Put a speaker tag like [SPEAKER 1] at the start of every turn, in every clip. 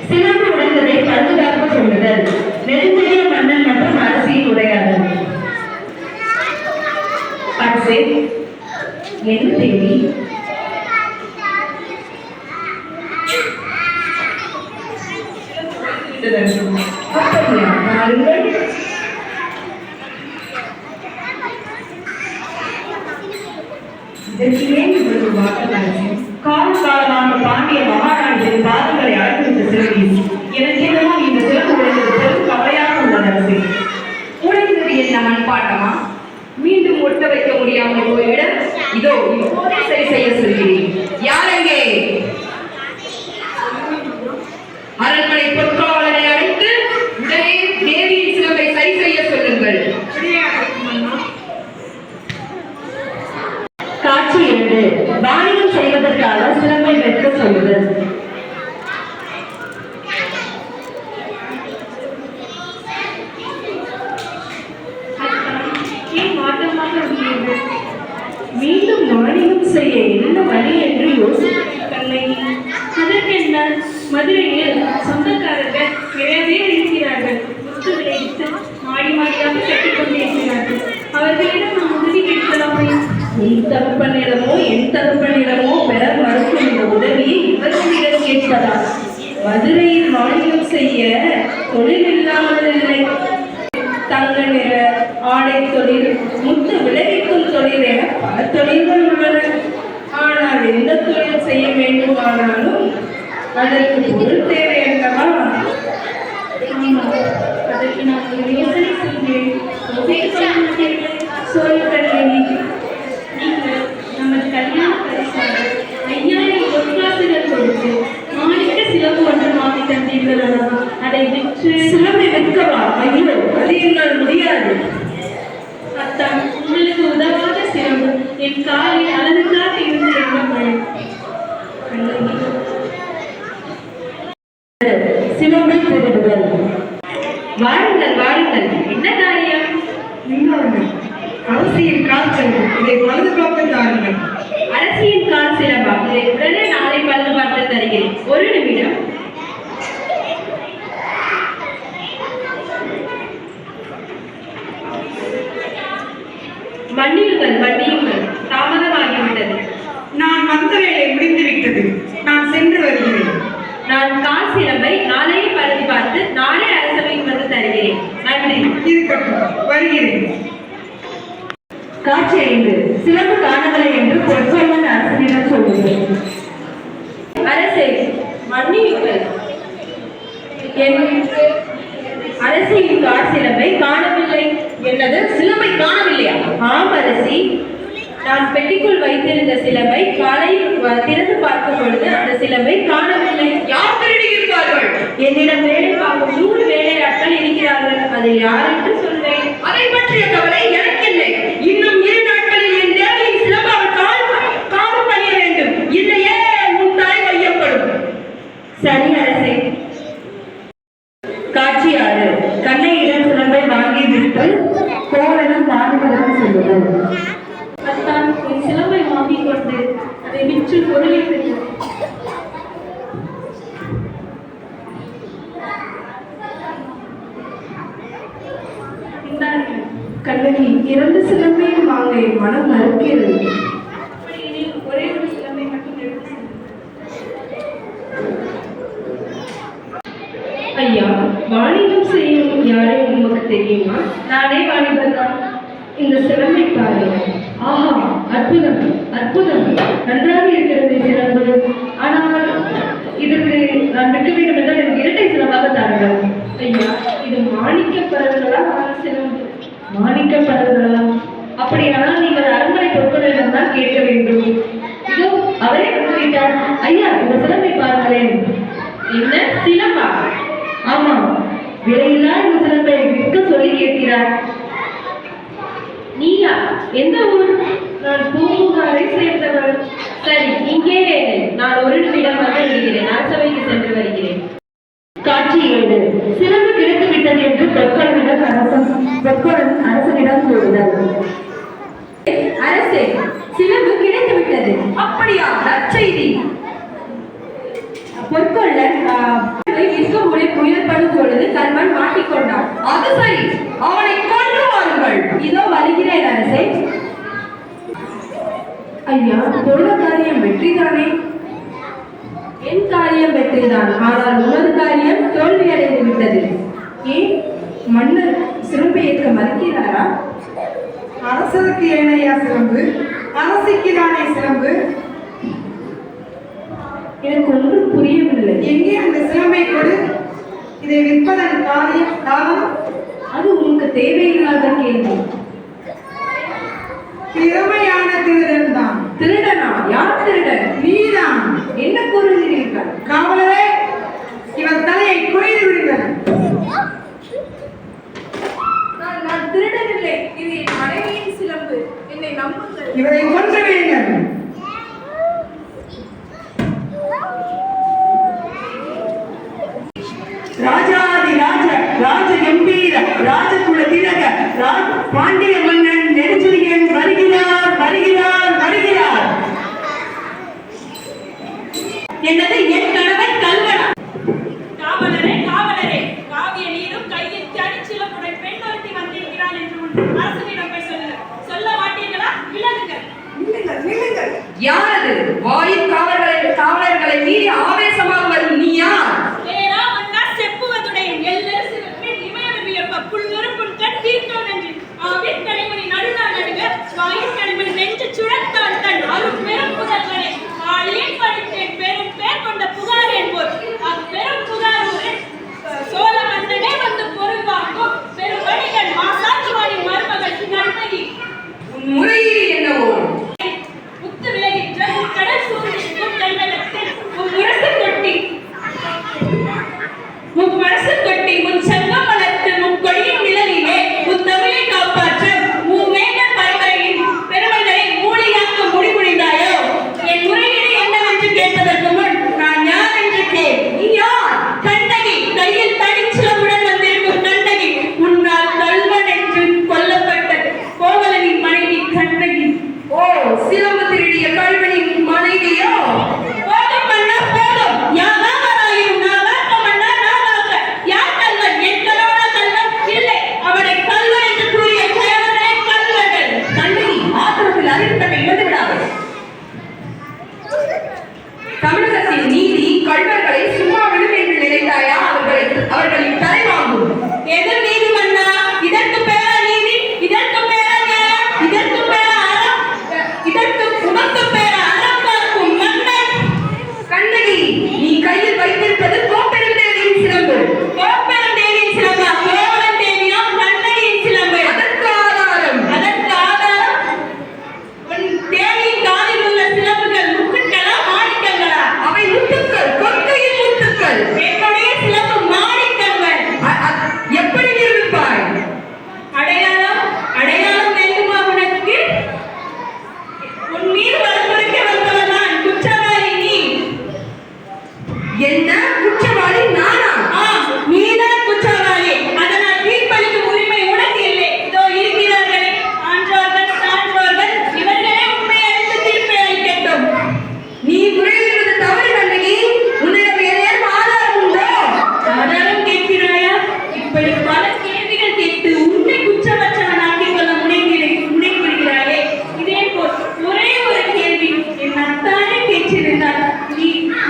[SPEAKER 1] சிலம்பு உடைந்ததை பாதுகாப்பு சொல்லுதல். நெடுஞ்செழிய மன்னன் மற்றும் அரசியின் உரையாடல். அரசே, என்ன தேவி? அப்படியா? பாருங்கள். இதற்கு ஏன் இவ்வளவு வாக்குவாதம்? காலகாலமாக பாண்டிய மகாராணியின் பாதங்களை அழைத்து செல்வி எனக்கு என்னவோ இந்த சிறப்பு உடைந்தது பெரும் கவலையாக உள்ளது. அரசே,
[SPEAKER 2] உடைந்தது என்ன மண்பாட்டமா? மீண்டும் ஒட்ட வைக்க முடியாமல் போய்விட இதோ இப்போதே சரி செய்ய சொல்கிறேன். யாரெங்கே? அரண்மனை பொற்காவலனை அழைத்து உடனே தேவியின் சிலம்பை சரி செய்ய சொல்லுங்கள்.
[SPEAKER 1] காட்சி 2. வாணிகம் செய்வதற்காக சிலம்பை வைக்க சொல்லுதல். மீண்டும் வாணிகம் செய்ய என்ன வழி என்று யோசிக்கவில்லை.
[SPEAKER 3] அதற்கென்ன, மதுரையில் சொந்தக்காரர்கள் நிறையவே இருக்கிறார்கள். முத்து விளைவித்து மாடி மாடியாக கட்டிக்கொண்டிருக்கிறார்கள். அவர்களிடம் நாம் உதவி கேட்கலாமே.
[SPEAKER 1] உன் தகப்பனிடமோ என் தகப்பனிடமோ பெற மறுக்கும் இந்த உதவியை இவர்களிடம் கேட்பதா? மதுரையில் வாணிகம் செய்ய தொழில் இல்லாமல் இல்லை. தங்க நிற ஆடை தொழில், முத்து விளைவிக்கும் தொழில் என பல தொழில்கள் உள்ளன. ஆனால் எந்த தொழில் செய்ய வேண்டுமானாலும் அதற்கு பொருள் தேவை அல்லவா?
[SPEAKER 3] அதற்கு நான் ஒரு யோசனை செய்கிறேன்.
[SPEAKER 1] சொல்கிறேன்.
[SPEAKER 3] நீங்கள் நமது கல்யாண பரிசாக 5000 பொற்காசுகள் கொடுத்து மாணிக்க சிலம்பு ஒன்று வாங்கி தந்தீர்கள் அல்லவா? அதை விற்று
[SPEAKER 1] சிலம்பை விற்கவா? ஐயோ, அது என்னால் முடியாது.
[SPEAKER 3] அத்தான், உங்களுக்கு உதவாத சிலம்பு என் காலில் அழகுக்காக இருந்து எண்ணப்படும்.
[SPEAKER 1] சிலம்பை திருடுதல்.
[SPEAKER 2] வாருங்கள் வாருங்கள், என்ன காரியம்?
[SPEAKER 1] இன்னொன்று, அரசியின் கால்கள், இதை பழுது பார்த்து தாருங்கள்.
[SPEAKER 2] அரசியின் கால் சிலம்பா? இதை உடனே நாளை பழுது பார்த்து தருகிறேன். ஒரு நிமிடம். மன்னியுங்கள் மன்னியுங்கள், தாமதமாகிவிட்டது.
[SPEAKER 1] நான் வந்த வேலை முடிந்துவிட்டது. நான் சென்று வருகிறேன்.
[SPEAKER 2] நான் கால் சிலம்பை நாளையே பழுது பார்த்து நாளை அரசவைக்கு வந்து தருகிறேன். நன்றி.
[SPEAKER 1] இருக்கட்டும், வருகிறேன். காட்சி 5. சிலம்பு காணவில்லை என்று பொற்கொள்ளன் அரசனிடம் சொல்லுகிறேன்.
[SPEAKER 2] அரசே, மன்னியுங்கள். அரசியின் கால் சிலம்பை காணவில்லை. என்னது, சிலம்பை காணவில்லையா? ஆம் அரசி, நான் பெட்டிக்குள் வைத்திருந்த சிலம்பை காலையில் திறந்து பார்க்கும் பொழுது அந்த சிலம்பை காணவில்லை. யார் திருடியிருப்பார்கள்? என்னிடம் வேலை பார்க்கும் 100 வேலையாட்கள் இருக்கிறார்கள். அதை யார் என்று சொல்வேன். அதை பற்றிய கவலை எனக்கு இல்லை. இன்னும் 2 நாட்களில் என் தேவையின் சிலம்பு அவள் காவல் பணிய வேண்டும். இல்லையே உன் தாய் வையப்படும்.
[SPEAKER 1] சரி அரசே. காட்சி 6. கண்ணையிடம் சிலம்பை வாங்கி விட்டு கோவலனும் மாணவர்களும் சொல்லுதல்.
[SPEAKER 3] அத்தான், என் சிலம்பை வாங்கிக் கொண்டு அதை விற்று பொருளை பெறுகிறேன்.
[SPEAKER 1] கண்ணகி, 2 சிலம்பையும் வாங்க என் மனம் மறுக்கிறது.
[SPEAKER 3] அப்படியெனில் ஒரே ஒரு சிலம்பை மட்டும் எடுத்து
[SPEAKER 1] ஐயா, வாணிகம் செய்யும் யாரை உங்களுக்கு தெரியுமா? நானே வாணிபர் தான். இந்த சிலம்பை பாருங்க. ஆஹா, அற்புதம் அற்புதம், நன்றாக இருக்கிறது சிலம்பு. ஆனால் இதற்கு நான் விற்க வேண்டும் என்றால் எனக்கு இரட்டை சிலம்பாக தாருங்கள். ஐயா, இது மாணிக்கப்படர்களா சிலம்பு? மாணிக்கப்படர்களா? அப்படியானால் நீங்கள் அரண்மனை பொற்கொள்ளிடம் தான் கேட்க வேண்டும். இதோ அவரே வந்துவிட்டார். ஐயா, இந்த சிலம்பை பாருங்களேன். என்ன சிலம்பா? ஆமாம், விலையில்லா இந்த சிலம்பை விற்க சொல்லி கேட்கிறார்.
[SPEAKER 2] நீயா? எந்த ஊர்? நான் பூம்புகாரை சேர்ந்தவள். சரி, இங்கே நான் ஒரு நிமிடம் வந்து விடுகிறேன். அரசவைக்கு சென்று வருகிறேன்.
[SPEAKER 1] காட்சி 7. சிலம்பு கிடைத்து விட்டது என்று பொற்கொள்ளனிடம் அரசனிடம் கூறுதல்.
[SPEAKER 2] அரசே, சிலம்பு கிடைத்து விட்டது. அப்படியா? நற்செய்தி. பொற்கொள்ளன் விற்க முயற்படும் பொழுது கல்வன் மாட்டிக்கொண்டான்.
[SPEAKER 1] அது சரி, அவனை கொண்டு வாருங்கள்.
[SPEAKER 2] இதோ வருகிறேன் அரசே.
[SPEAKER 1] ஐயா, தொழில காரியம் வெற்றிதானே?
[SPEAKER 2] என் காரியம் வெற்றிதான், ஆனால் உனது காரியம் தோல்வியடைந்து விட்டது.
[SPEAKER 1] ஏன் மன்னர் சிறப்பை ஏற்க மறுக்கிறாரா?
[SPEAKER 4] அரசருக்கு ஏனையா சிலம்பு, அரசிக்கு தானே சிலம்பு.
[SPEAKER 1] எனக்கு ஒன்றும் புரியவில்லை.
[SPEAKER 4] எங்கே அந்த சிலம்பை கொடு. இதை விற்பதன் காரணம்
[SPEAKER 1] அது உனக்கு தேவையில்லாத கேள்வி.
[SPEAKER 4] திறமையான திருடன் தான்.
[SPEAKER 1] திருடனா? யார் திருடன்?
[SPEAKER 4] நீதான்.
[SPEAKER 1] என்ன கூறுகிறீர்கள்?
[SPEAKER 4] காவலரே, இவர் தலையை கொய்து விடுங்கள்.
[SPEAKER 3] நான் திருடவில்லை. இது என் மனைவியின் சிலம்பு. என்னை நம்புங்கள்.
[SPEAKER 4] இவரை கொன்று விடுங்கள்.
[SPEAKER 5] ராஜாதி ராஜ ராஜ கம்பீர ராஜகுல திலக பாண்டிய மன்னன் நெடுஞ்செழியன் வருகிறார் வருகிறார் வருகிறார். என்னது, என் கணவன் கல்வனா?
[SPEAKER 3] காவலரே, காவலரே, காவிய நீரும் கையில் தடிச்சிலம்புடன் பெண் ஒருத்தி வந்திருக்கிறாள் என்று உன் அரசனிடம் போய் சொல்ல மாட்டீர்களா? விலகுங்கள்.
[SPEAKER 1] யார் அது? வாயில் காவலர்களை மீறி ஆவேசமாக வரும் நீ யார்?
[SPEAKER 3] ஏரா மன்னா செப்புவதுடையன் எல்லரசு பெண் இமயவியப்ப புல்லுறுப்புன் கண் தீர்த்தோன் என்று ஆவின் கனிமணி நடுநாள் நடுங்க வாயின் கனிமணி நெஞ்சு சுழத்தான் தன் அரும் பெரும் புதல்வனே ஆளியின் படித்தேன் பெரும் பேர் கொண்ட புகார் என்போர் அப்பெரும் புகார் ஒரு சோழ மன்னனே வந்து பொருள் வாங்கும் பெரும் வணிகன் மாசாத்துவானின் மருமகள் கண்ணகி.
[SPEAKER 1] உன் முறையீடு என்னவோ?
[SPEAKER 3] முத்து விலகின்ற கடல் சூழ்நிற்கும் கண்டகத்தில் உன் முரசு கொட்டி முன் செல்வம் வளர்த்து முன் கொடியின் நிழலிலே உன் தமிழை காப்பாற்ற உன் வேந்தர் பரம்பரையின் பெருமைகளை மூலியாக்க முடிந்தாயோ? என் முறையீடு என்னவென்று கேட்பதற்கு முன் நான் யார் என்று கேள். நீ யார்? கண்ணகி, கையில் தனிச்சிலம்புடன் வந்திருக்கும் கண்ணகி. உன்னால் கல்வன் என்று கொல்லப்பட்ட கோவலனின் மனைவி கண்ணகி.
[SPEAKER 1] ஓ, சிலம்பு திருடிய கல்வனின் மனைவியோ?
[SPEAKER 3] போதும் மன்னா, போதும். யாராயிரும் நாவாக்க மன்னா, நாவாக்க. யார் கல்வன்? என் கணவனா கல்வன்? இல்லை, அவனை கல்வன் என்று கூறிய கயவனே கல்வர்கள்.
[SPEAKER 1] கண்ணகி, ஆத்திரத்தில் அறிவிப்பதை இழந்து விடாது. தமிழகத்தின் நீதி கல்வர்களை சும்மா விடும் என்று நினைத்தாயா? அவர்களின் தலை வாங்கும்.
[SPEAKER 3] எது நீதி மன்னா? இதற்கு பேரா நீதி? இதற்கு பேரா நியாயம்? இதற்கு பேரா அறம்? இதற்கு உனக்கு பேரா அறம் காக்கும் மன்னன்?
[SPEAKER 1] கண்ணகி, நீ கையில் வைத்திருப்பது கோப்பெருந்தேவியின் சிலம்பு.
[SPEAKER 3] கோப்பெருந்தேவியின் சிலம்பா? கோவலன் தேவியா? கண்ணகியின் சிலம்பு.
[SPEAKER 1] அதற்கு ஆதாரம்?
[SPEAKER 3] அதற்கு ஆதாரம் உன் தேவியின் காலில் உள்ள சிலம்புகள் முத்துக்களா மாணிக்கங்களா?
[SPEAKER 1] அவை முத்துக்கள், கொற்கையின் முத்துக்கள்.
[SPEAKER 3] என்னுடைய சிலம்பு மாணிக்கங்கள்.
[SPEAKER 1] எப்படி நிரூபிப்பாய்?
[SPEAKER 3] அடையாளம் வேண்டுமா உனக்கு? உன் மீது வழக்குரைக்க வந்தவன்தான் குற்றவாளி நீ.
[SPEAKER 1] என்ன, குற்றவாளி நானா?
[SPEAKER 3] நீதான் குற்றவாளி. அதனால் தீர்ப்பளிக்கும் உரிமை உனக்கு இல்லை. இதோ இருக்கிறார்களே ஆன்றோர்கள் சான்றோர்கள், இவர்களே உண்மை அறிந்து தீர்ப்பை அளிக்கட்டும்.
[SPEAKER 1] நீ முறையிடுவது தவறு கண்ணகி. உன்னிடம் ஏதேனும் ஆதாரம் உண்டோ?
[SPEAKER 3] ஆதாரம் கேட்கிறாயா? இப்படி பல கேள்விகள் கேட்டு உன்னை குற்றமற்றவனாக்கிக் கொள்ள முனைகிறாயே. இதே போல் ஒரே ஒரு கேள்வி என் அத்தானே கேட்டிருந்தால்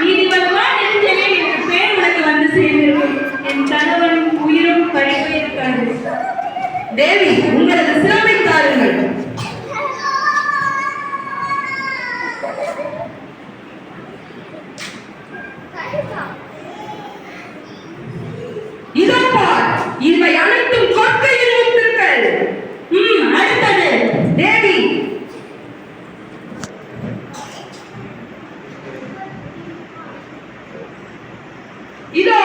[SPEAKER 3] நீதிபதிமா நெஞ்சலே என்ற பேர் உனக்கு வந்து சேர்ந்திருக்கும். என் கணவனும் உயிரும் பறிப்பதற்காக.
[SPEAKER 1] தேவி, உங்களது சிலம்பை தாருங்கள். இதோ பார், இவை அனைத்தும் கொற்கையின் முத்துக்கள்.
[SPEAKER 3] அடுத்தது
[SPEAKER 1] தேவி, இதோ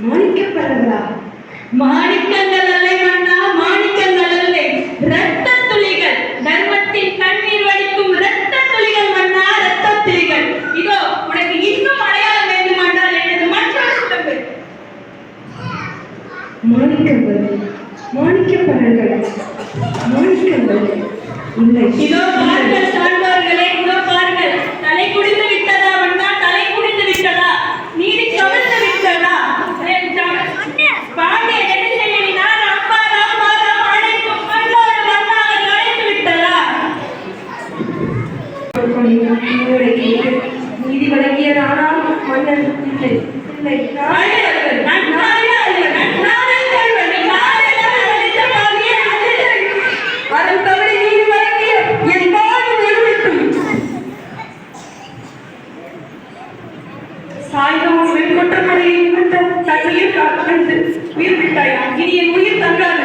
[SPEAKER 1] மாணிக்கப்படங்களா?
[SPEAKER 3] மாணிக்கங்கள் அல்லை மன்னா, மாணிக்கங்கள் அல்லை, இரத்த துளிகள். தர்மத்தின் கண்ணீர் வடிக்கும் இரத்த துளிகள் மன்னா, இரத்த துளிகள். இதோ உனக்கு இன்னும் அடையாளம் வேண்டுமானால் எனது மற்றொரு சிலம்பு.
[SPEAKER 1] மாணிக்கங்கள், மாணிக்கப்படங்கள், மாணிக்கங்கள் இல்லை.
[SPEAKER 3] இதோ பாருங்கள் சான்றோர்களே, இதோ பாருங்கள். தலை குடிந்து விட்டதா மன்னா, தலை
[SPEAKER 1] மறுபடியும் உங்களை கேட்டு நீதி வழங்கிய நானாம் மன்னன் இல்லை இல்லை
[SPEAKER 5] அதன் தவிர நீதி வழங்கிய என் வாழ்வு நிறுவட்டும். சாய்ந்தமும் வெண்கொற்ற மலையை நிமித்த தன்னுயிர் காத்து உயிர் விட்டாயா? இனி என் உயிர் தங்காது.